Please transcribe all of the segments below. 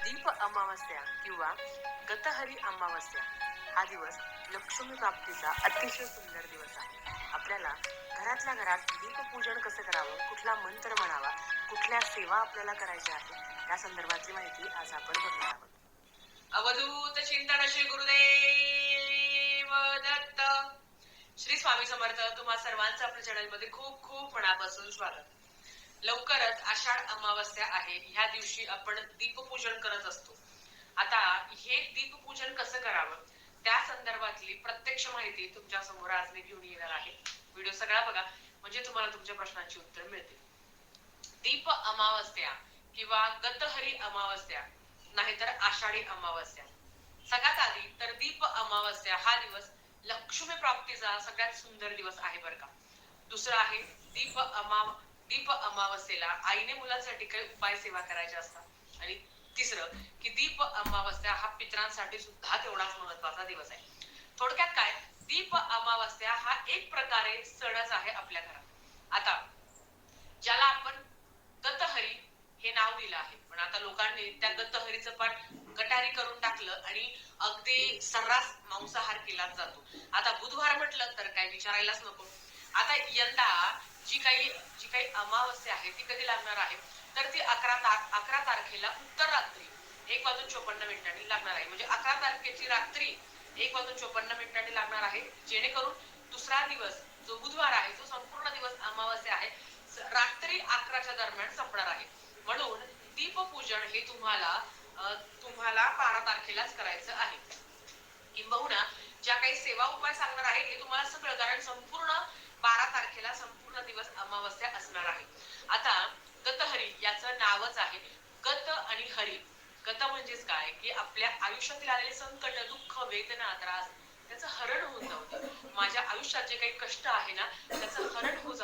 दीप अमावस्या किंवा गतहरी अमावस्या हा दिवस लक्ष्मी प्राप्तीचा अतिशय सुंदर दिवस आहे. आपल्याला घरातल्या घरात दीपपूजन कसं करावं, कुठला मंत्र म्हणावा, कुठल्या सेवा आपल्याला करायच्या आहेत, त्या संदर्भातली माहिती आज आपण बघणार आहोत. अवधूत चिंतन श्री गुरुदेव दत्त. श्री स्वामी समर्थ. तुम्हा सर्वांचं आपल्या चॅनल मध्ये खूप खूप मनापासून स्वागत. लवकरच आषाढ अमावस्या आहे. ह्या दिवशी आपण दीपपूजन करत असतो. आता हे दीपपूजन कसं करावं त्या संदर्भातली प्रत्यक्ष माहिती तुमच्या समोर आज मी घेऊन येणार आहे. व्हिडिओ सगळा बघा म्हणजे तुम्हाला तुमच्या प्रश्नांची उत्तर मिळतील. दीप अमावस्या किंवा गतहरी अमावस्या नाहीतर आषाढी अमावस्या. सगळ्यात आधी तर दीप अमावस्या हा दिवस लक्ष्मी प्राप्तीचा सगळ्यात सुंदर दिवस आहे बरं का. दुसरं आहे दीप अमावस्येला आईने मुलांसाठी काही उपाय सेवा करायच्या असतात. आणि तिसरं की दीप अमावस्या हा पितरांसाठी सुद्धा तेवढाच महत्वाचा दिवस आहे. थोडक्यात काय, दीप अमावस्या हा एक प्रकारे सणच आहे आपल्या घरात. आता ज्याला आपण गतहरी हे नाव दिलं आहे, पण आता लोकांनी त्या गतहरीचं पाठ गटारी करून टाकलं आणि अगदी सर्रास मांसाहार केलाच जातो. आता बुधवार म्हटलं तर काय विचारायलाच नको. आता यंदा जी काही अमावस्या आहे ती कधी लागणार आहे तर ती 11 तारखेला उत्तर रात्री 1:54 लागणार आहे. म्हणजे 11 तारखेची रात्री 1:54 लागणार आहे, जेणेकरून दुसरा दिवस जो बुधवार आहे, जो संपूर्ण दिवस अमावस्या आहे, रात्री 11च्या दरम्यान संपणार आहे. म्हणून दीपपूजन हे तुम्हाला 12 तारखेलाच करायचं आहे. किंबहुना ज्या काही सेवा उपाय सांगणार आहे हे तुम्हाला सगळं, कारण संपूर्ण 12 तारखेला संपूर्ण दिवस अमावस्या असणार आहे. आता गतहरी याचं नावच आहे गत आणि हरी. गत म्हणजेच काय की आपल्या आयुष्यातील आलेले संकट, दुःख, वेदना, त्रास त्याचं हरण होऊन जाऊ दे. माझ्या आयुष्यात जे काही कष्ट आहे ना त्याचं हरण होऊन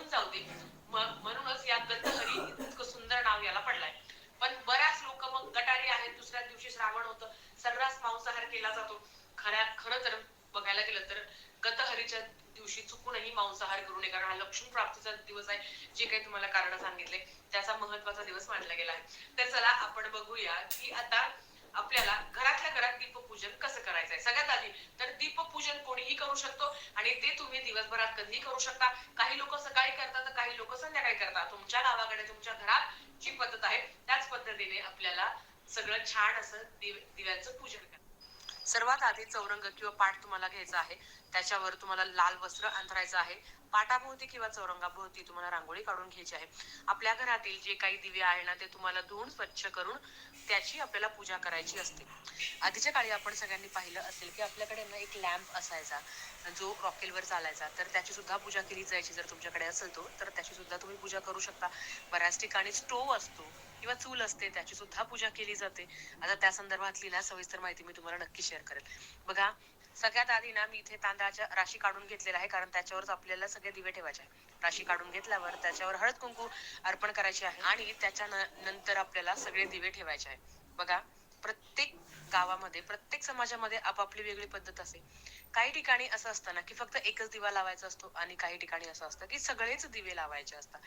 जाऊ दे. म्हणूनच या गतहरी इतकं सुंदर नाव याला पडलंय. पण बऱ्याच लोक मग गटारी आहेत, दुसऱ्या दिवशी श्रावण होतं, सर्रास मांसाहार केला जातो. खरं तर बघायला गेलं तर गतहरीच्या दिवशी चुकूनही मांसाहार करू नये, कारण हा लक्ष्मी प्राप्तीचा दिवस आहे. जे काही तुम्हाला कारण सांगितले त्याचा महत्वाचा दिवस मानला गेला आहे. तर चला आपण बघूया की आता आपल्याला घरातल्या घरात दीपपूजन कसं करायचंय. सगळ्यात आधी तर दीपपूजन कोणीही करू शकतो आणि ते तुम्ही दिवसभरात कधीही करू शकता. काही लोक सकाळी करतात तर काही लोक संध्याकाळी करतात. तुमच्या गावाकडे तुमच्या घरात जी पद्धत आहे त्याच पद्धतीने आपल्याला सगळं छान असं दिव्यांचं पूजन करा. सर्वात आधी चौरंग किंवा पाट तुम्हाला घ्यायचा आहे. त्याच्यावर तुम्हाला लाल वस्त्र अंथरायचं आहे. पाटाभोवती किंवा चौरंगाभोवती तुम्हाला रांगोळी काढून घ्यायची आहे. आपल्या घरातील जे काही दिवे आहे ना ते तुम्हाला धुवून स्वच्छ करून त्याची आपल्याला पूजा करायची असते. आधीच्या काळी आपण सगळ्यांनी पाहिलं असेल की आपल्याकडे ना एक लॅम्प असायचा जो रॉकेलवर चालायचा, तर त्याची सुद्धा पूजा केली जायची. जर तुमच्याकडे असेल तो तर त्याची सुद्धा तुम्ही पूजा करू शकता. बऱ्याच ठिकाणी स्टोव्ह असतो किंवा चूल असते, त्याची सुद्धा पूजा केली जाते. आता त्या संदर्भातली ना सविस्तर माहिती मी तुम्हाला नक्की शेअर करेल. बघा, सगळ्यात आधी ना मी इथे तांदळाच्या राशी काढून घेतलेला आहे, कारण त्याच्यावरच आपल्याला सगळे दिवे ठेवायचे आहे. राशी काढून घेतल्यावर त्याच्यावर हळद कुंकू अर्पण करायचे आहे आणि त्याच्या नंतर आपल्याला सगळे दिवे ठेवायचे आहे. बघा, प्रत्येक गावामध्ये प्रत्येक समाजामध्ये आपापली वेगळी पद्धत असते. काही ठिकाणी असं असतं ना की फक्त एकच दिवा लावायचा असतो आणि काही ठिकाणी असं असतं की सगळेच दिवे लावायचे असतात.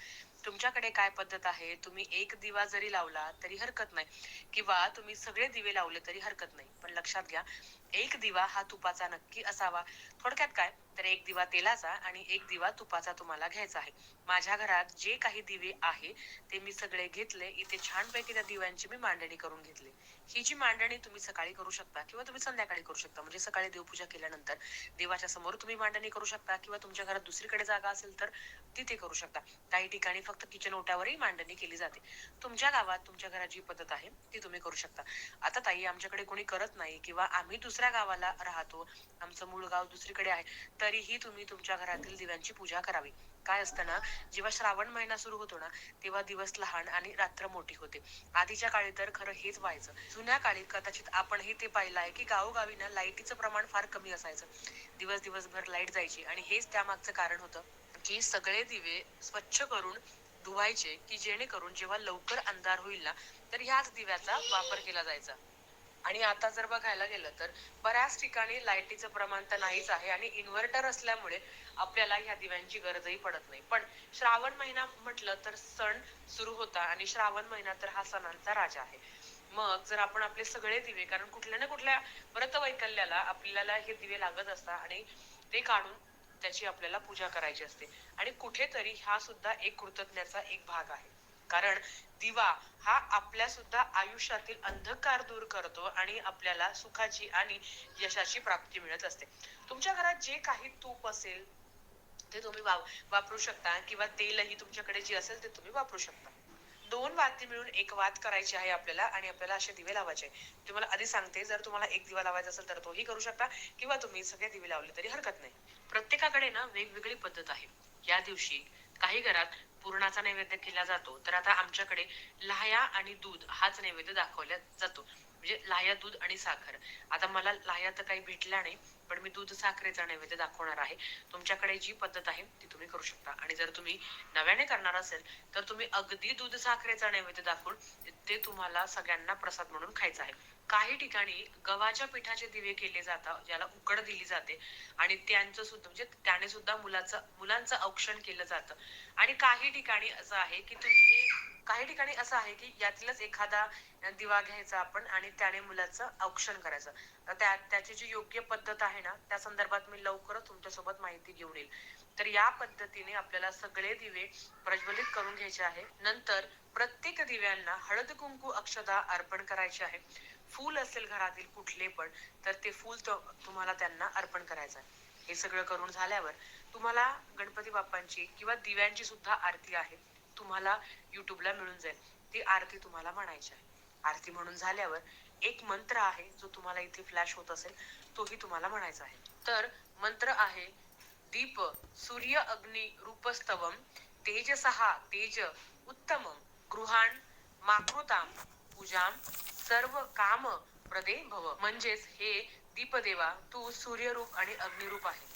तुमच्याकडे काय पद्धत आहे, तुम्ही एक दिवा जरी लावला तरी हरकत नाही किंवा तुम्ही सगळे दिवे लावले तरी हरकत नाही. पण लक्षात घ्या, एक दिवा हा तुपाचा नक्की असावा. थोडक्यात काय तर एक दिवा तेलाचा आणि एक दिवा तुपाचा तुम्हाला घ्यायचा आहे. माझ्या घरात जे काही दिवे आहे ते मी सगळे घेतले. इथे छानपैकी त्या दिव्यांची मी मांडणी करून घेतली. ही जी मांडणी तुम्ही सकाळी करू शकता किंवा तुम्ही संध्याकाळी करू शकता. म्हणजे सकाळी देवपूजा केल्यानंतर देवाच्या समोर तुम्ही मांडणी करू शकता किंवा तुमच्या घरात दुसरीकडे जागा असेल तर तिथे करू शकता. काही ठिकाणी फक्त किचन ओट्यावरही मांडणी केली जाते. तुमच्या गावात तुमच्या घरात जी पद्धत आहे ती तुम्ही करू शकता. आता ताई, आमच्याकडे कोणी करत नाही किंवा आम्ही दुसऱ्या गावाला राहतो, आमचं मूळ गाव दुसरीकडे आहे, तरीही तुम्ही तुमच्या घरातील दिव्यांची पूजा करावी. काय असतं ना, जेव्हा श्रावण महिना सुरू होतो ना तेव्हा दिवस लहान आणि रात्र मोठी होते. आधीच्या काळी तर खरं हेच व्हायचं. जुन्या काळी कदाचित आपणही ते पाहिलं आहे की गावोगावी ना लाईटीचं प्रमाण फार कमी असायचं. दिवसभर लाईट जायची आणि हेच त्यामागचं कारण होतं की सगळे दिवे स्वच्छ करून धुवायचे, की जेणेकरून जेव्हा लवकर अंधार होईल ना तर ह्याच दिव्याचा वापर केला जायचा. आणि आता जर बघायला गेलं तर बऱ्याच ठिकाणी लाईटीचं प्रमाण तर नाहीच आहे आणि इन्व्हर्टर असल्यामुळे आपल्याला ह्या दिव्यांची गरजही पडत नाही. पण श्रावण महिना म्हटलं तर सण सुरू होता आणि श्रावण महिना तर हा सणांचा राजा आहे. मग जर आपण आपले सगळे दिवे, कारण कुठल्या ना कुठल्या व्रतवैकल्याला आपल्याला हे दिवे लागत असतात आणि ते काढून त्याची आपल्याला पूजा करायची असते आणि कुठेतरी हा सुद्धा एक कृतज्ञतेचा एक भाग आहे. कारण दिवा हा आपल्या सुद्धा आयुष्यातील अंधकार दूर करतो आणि आपल्याला सुखाची आणि यशाची प्राप्ती मिळत असते. तुमच्या घरात जे काही तूप असेल ते तुम्ही वापरू शकता किंवा तेलही तुमच्याकडे जे असेल ते तुम्ही वापरू शकता. 2 वाती मिळून एक वात करायची आहे आपल्याला आणि आपल्याला असे दिवे लावायचे आहे. तुम्हाला आधी सांगते, जर तुम्हाला एक दिवा लावायचा असेल तर तोही करू शकता किंवा तुम्ही सगळे दिवे लावले तरी हरकत नाही. प्रत्येकाकडे ना वेगवेगळी पद्धत आहे. या दिवशी काही घरात पुरणाचा नैवेद्य केला जातो, तर आता आमच्याकडे लाह्या आणि दूध हाच नैवेद्य दाखवला जातो. म्हणजे लाह्या, दूध आणि साखर. आता मला लाह्या तर काही भेटल्या नाही, पण मी दूध साखरेचा नैवेद्य दाखवणार आहे. तुमच्याकडे जी पद्धत आहे ती तुम्ही करू शकता आणि जर तुम्ही नव्याने करणार असेल तर तुम्ही अगदी दूध साखरेचा नैवेद्य दाखवून ते तुम्हाला सगळ्यांना प्रसाद म्हणून खायचा आहे. काही ठिकाणी गव्हाच्या पिठाचे दिवे केले जातात, ज्याला उकड दिली जाते आणि त्यांचं सुद्धा म्हणजे त्याने सुद्धा मुलांचं औक्षण केलं जातं. आणि काही ठिकाणी असं आहे की काही ठिकाणी असं आहे की यातलाच एखादा दिवा घ्यायचा आपण आणि त्याने मुलाचं औक्षण करायचं. त्याची जी योग्य पद्धत आहे ना, त्या संदर्भात मी लवकरच तुमच्यासोबत माहिती घेऊन येईल. तर या पद्धतीने आपल्याला सगळे दिवे प्रज्वलित करून घ्यायचे आहे. नंतर प्रत्येक दिव्यांना हळद कुंकू अक्षता अर्पण करायचे आहे. फूल असेल घरातील कुठले पण तर ते फूल तुम्हाला त्यांना अर्पण करायचं आहे. हे सगळं करून झाल्यावर तुम्हाला गणपती बाप्पांची किंवा दिव्यांची सुद्धा आरती आहे, तुम्हाला युट्यूबला मिळून जाईल. ती आरती तुम्हाला म्हणायची आहे. आरती म्हणून झाल्यावर एक मंत्र आहे जो तुम्हाला इथे फ्लॅश होत असेल, तोही तुम्हाला म्हणायचा आहे. तर मंत्र आहे, दीप सूर्य अग्नी रूपस्तवम तेजसहा तेज उत्तमम गृहाण माकृताम पूजाम सर्व काम प्रदे भव. म्हणजेच हे दीपदेवा, तू सूर्यरूप आणि अग्निरूप आहे,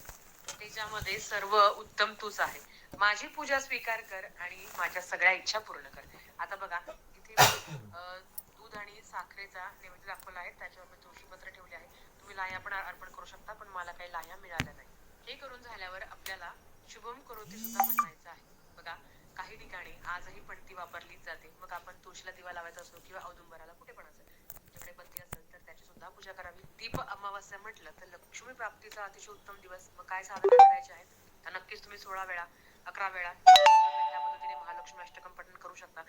त्याच्यामध्ये सर्व उत्तम तूच आहे. माझी पूजा स्वीकार कर आणि माझ्या सगळ्या इच्छा पूर्ण कर. आता बघा इथे दूध आणि साखरेचा नैवेद्य दाखवला आहे, त्याच्यावर मी तुळशीपत्र ठेवले आहे. तुम्ही लाह्या पण अर्पण करू शकता, पण मला काही लाह्या मिळाल्या नाही. हे करून झाल्यावर आपल्याला शुभम करोती सुद्धा म्हणायचं आहे. बघा काही ठिकाणी आजही पणती वापरलीच जाते. मग आपण तुळशीला दिवा लावायचा असो किंवा औदुंबराला कुठे पण असेल, तुमच्याकडे पणती असेल तर त्याची सुद्धा पूजा करावी. दीप अमावस्या म्हटलं तर लक्ष्मी प्राप्तीचा अतिशय उत्तम दिवस. मग काय साधना करायचे आहे तर नक्कीच तुम्ही 16 वेळा 11 वेळा त्या पद्धतीने महालक्ष्मी अष्टकम पठण करू शकता.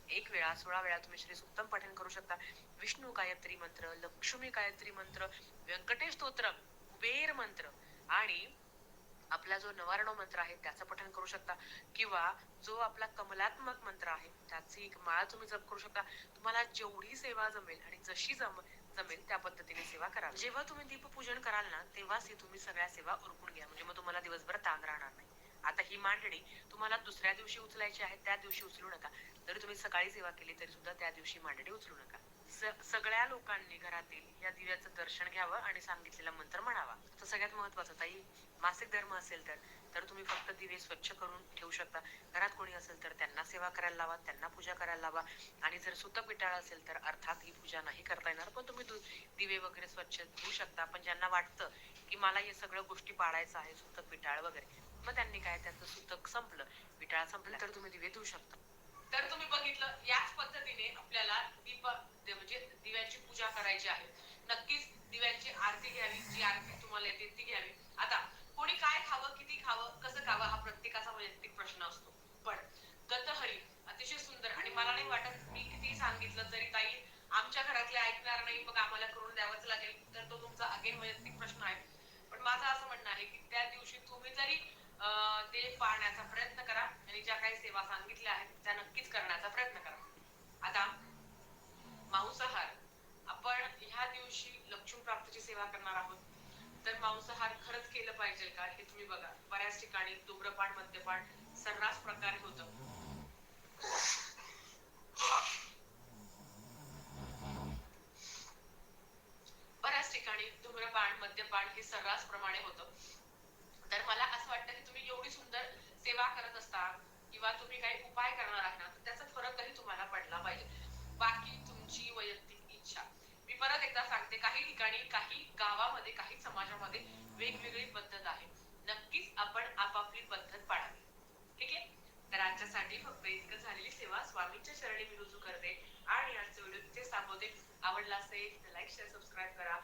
1 वेळा 16 वेळा तुम्ही श्री सुक्तम पठण करू शकता. विष्णू गायत्री मंत्र, लक्ष्मी गायत्री मंत्र, व्यंकटेश स्तोत्र, कुबेर मंत्र आणि आपला जो नवारण मंत्र आहे त्याचं पठण करू शकता किंवा जो आपला कमलात्मक मंत्र आहे त्याची एक माळा तुम्ही जप करू शकता. तुम्हाला जेवढी सेवा जमेल आणि जशी जमेल त्या पद्धतीने सेवा करा. जेव्हा तुम्ही दीपपूजन कराल ना, तेव्हाच तुम्ही सगळ्या सेवा उरकून घ्या, म्हणजे मग तुम्हाला दिवसभर ताण राहणार नाही. आता ही मांडणी तुम्हाला दुसऱ्या दिवशी उचलायची आहे, त्या दिवशी उचलू नका. जरी तुम्ही सकाळी सेवा केली तरी सुद्धा त्या दिवशी मांडणी उचलू नका. सगळ्या लोकांनी घरातील या दिव्याचं दर्शन घ्यावं आणि सांगितलेला मंत्र म्हणावा. तर सगळ्यात महत्वाचं ताई, मासिक धर्म असेल तर तुम्ही फक्त दिवे स्वच्छ करून ठेवू शकता. घरात कोणी असेल तर त्यांना सेवा करायला लावा, त्यांना पूजा करायला लावा. आणि जर सुतक पिटाळ असेल तर अर्थात ही पूजा नाही करता येणार, पण तुम्ही दिवे वगैरे स्वच्छ धुवू शकता. पण ज्यांना वाटतं की मला हे सगळं गोष्टी पाळायचं आहे, सुतक पिटाळ वगैरे, मग त्यांनी काय, त्यांचं सुतक संपलं, पिटाळ संपलं तर तुम्ही दिवे धुवू शकता. तर तुम्ही बघितलं, याच पद्धतीने आपल्याला म्हणजे दिव्यांची पूजा करायची आहे. नक्कीच दिव्यांची आरती घ्यावी, जी आरती तुम्हाला येते ती घ्यावी. आता कोणी काय खावं, किती खावं, कसं खावं हा प्रत्येकाचा वैयक्तिक प्रश्न असतो. पण गतहरी अतिशय सुंदर, आणि मला नाही वाटत मी किती सांगितलं तरी ताई आमच्या घरातले ऐकणार नाही, मग आम्हाला करून द्यावंच लागेल, तर तो तुमचा अगेन वैयक्तिक प्रश्न आहे. पण माझं असं म्हणणं आहे की त्या दिवशी तुम्ही तरी ते पाळण्याचा प्रयत्न करा आणि ज्या काही सेवा सांगितल्या आहेत त्या नक्कीच करण्याचा प्रयत्न करा. आता मांसाहार, आपण ह्या दिवशी लक्ष्मी प्राप्तीची सेवा करणार आहोत, तर मांसाहार खरंच केलं पाहिजे का, हे तुम्ही बघा. बऱ्याच ठिकाणी धूम्रपान, मद्यपान सर्रास प्रकारे होतं. बऱ्याच ठिकाणी धूम्रपान, मद्यपान हे सर्रास प्रमाणे होतं. तर मला असं वाटतं की तुम्ही एवढी सुंदर सेवा करत असता किंवा तुम्ही काही उपाय करणार आहात ना, त्याचा फरकही तुम्हाला पडला पाहिजे. बाकी तुमची वैयक्तिक इच्छा. मी परत एकदा त्याच्यामध्ये वेगवेगळी पद्धत आहे. नक्कीच आपण आपापली पद्धत पाळावी. ठीक आहे. तर आजच्यासाठी फक्त इतकं. झालेली सेवा स्वामींच्या चरणी मी रुजू करते आणि आजचा व्हिडिओ इथेच थांबवते. आवडला असेल तर लाईक शेअर सबस्क्राईब करा.